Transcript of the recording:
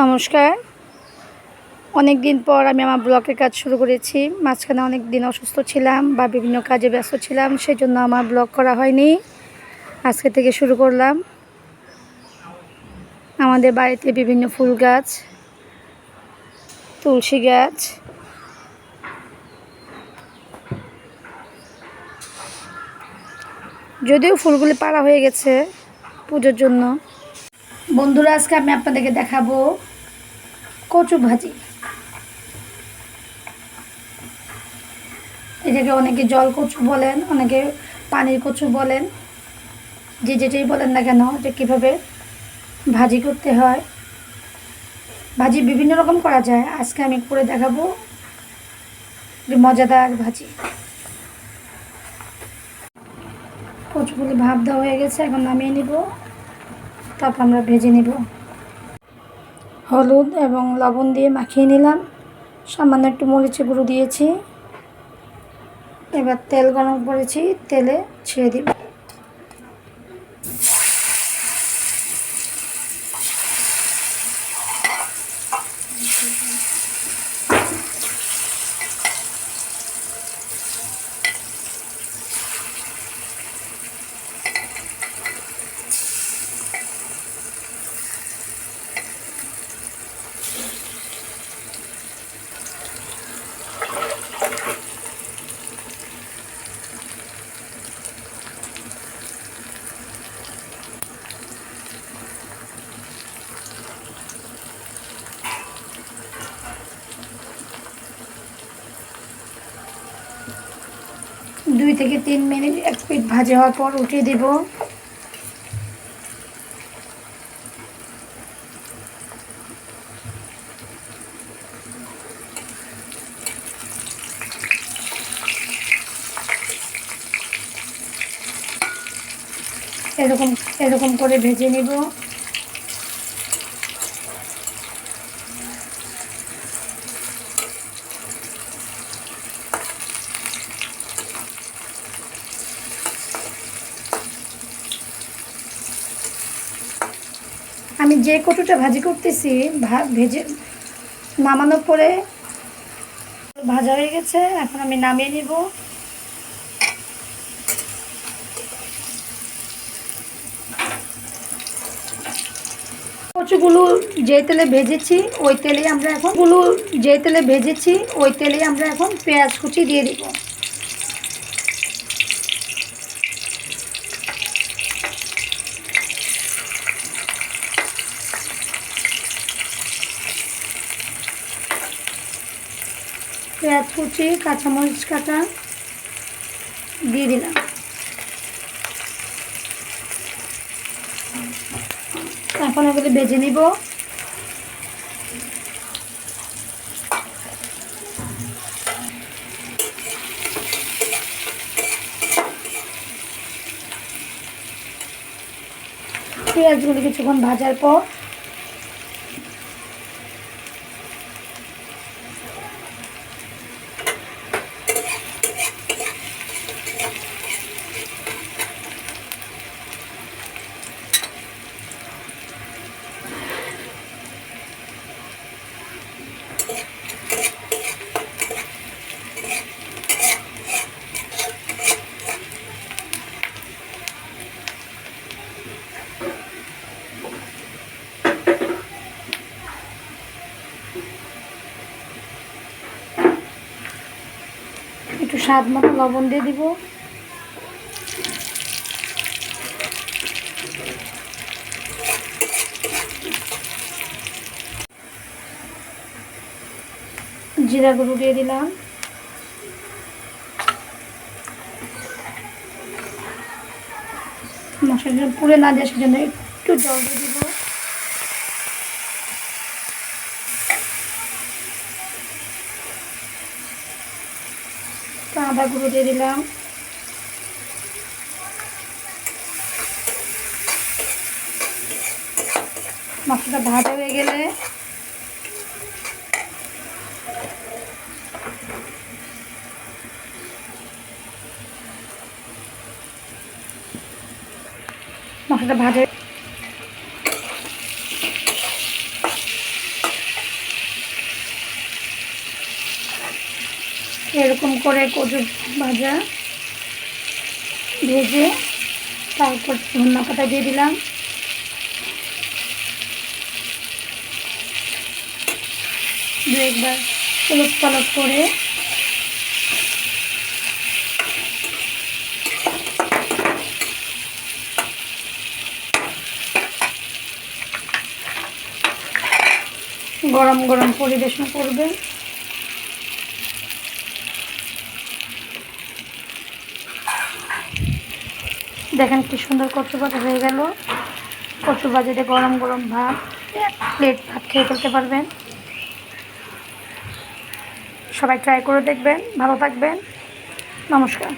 নমস্কার। অনেক দিন পর আমি আমার ব্লগের কাজ শুরু করেছি। মাঝখানে অনেক দিন অসুস্থ ছিলাম বা বিভিন্ন কাজে ব্যস্ত ছিলাম, সেজন্য আমার ব্লগ করা হয়নি। আজকে থেকে শুরু করলাম। আমাদের বাড়িতে বিভিন্ন ফুল গাছ, তুলসী গাছ, যদিও ফুলগুলি পাড়া হয়ে গেছে পুজোর জন্য। বন্ধুরা, আজকে আমি আপনাদেরকে দেখাবো কচু ভাজি। এটাকে অনেকে জল কচু বলেন, অনেকে পানির কচু বলেন, যে যেটাই বলেন না কেন, যে কীভাবে ভাজি করতে হয়। ভাজি বিভিন্ন রকম করা যায়, আজকে আমি করে দেখাবো মজাদার ভাজি। কচুগুলি ভাপ দেওয়া হয়ে গেছে, এখন নামিয়ে নিব, তারপর আমরা ভেজে নিব। হলুদ এবং লবণ দিয়ে মাখিয়ে নিলাম, সামান্য একটু মরিচের গুঁড়ো দিয়েছি। এবার তেল গরম করেছি, তেলে ছেড়ে দিব। দুই থেকে 3 মিনিট এক পিঠ ভাজা হওয়ার পর উঠিয়ে দেব। এরকম এরকম করে ভেজে নিব। আমি যে কচুটা ভাজি করতেছি, ভেজে নামানোর পরে ভাজা হয়ে গেছে, এখন আমি নামিয়ে নিব। কচুগুলো যে তেলে ভেজেছি ওই তেলেই আমরা এখন পেঁয়াজ কুচি দিয়ে দিব। পেঁয়াজ কুচি, কাঁচামরিচ কাটা দিয়ে দিলাম। এখন এগুলো ভেজে নিব। পেঁয়াজগুলো কিছুক্ষণ ভাজার পর একটু স্বাদ মতো লবণ দিয়ে দিব। জিরা গুঁড়ো দিয়ে দিলাম। মশলাটা পুড়ে না যায় সেজন্য একটু জল দিয়ে দিব। আদা গুঁড়ো দিয়ে দিলাম। মশলাটা ভাজা হয়ে গেলে মশলাটা ভাজা এরকম করে কচু ভাজা ভেজে তারপর ধনিয়া পাতা দিয়ে দিলাম। একবার উলট পালট করে গরম গরম পরিবেশন করবেন। দেখেন কি সুন্দর কচু ভাজা হয়ে গেল। কচু ভাজিতে গরম গরম ভাত, প্লেট ভাত খেয়ে ফেলতে পারবেন। সবাই ট্রাই করে দেখবেন। ভালো থাকবেন। নমস্কার।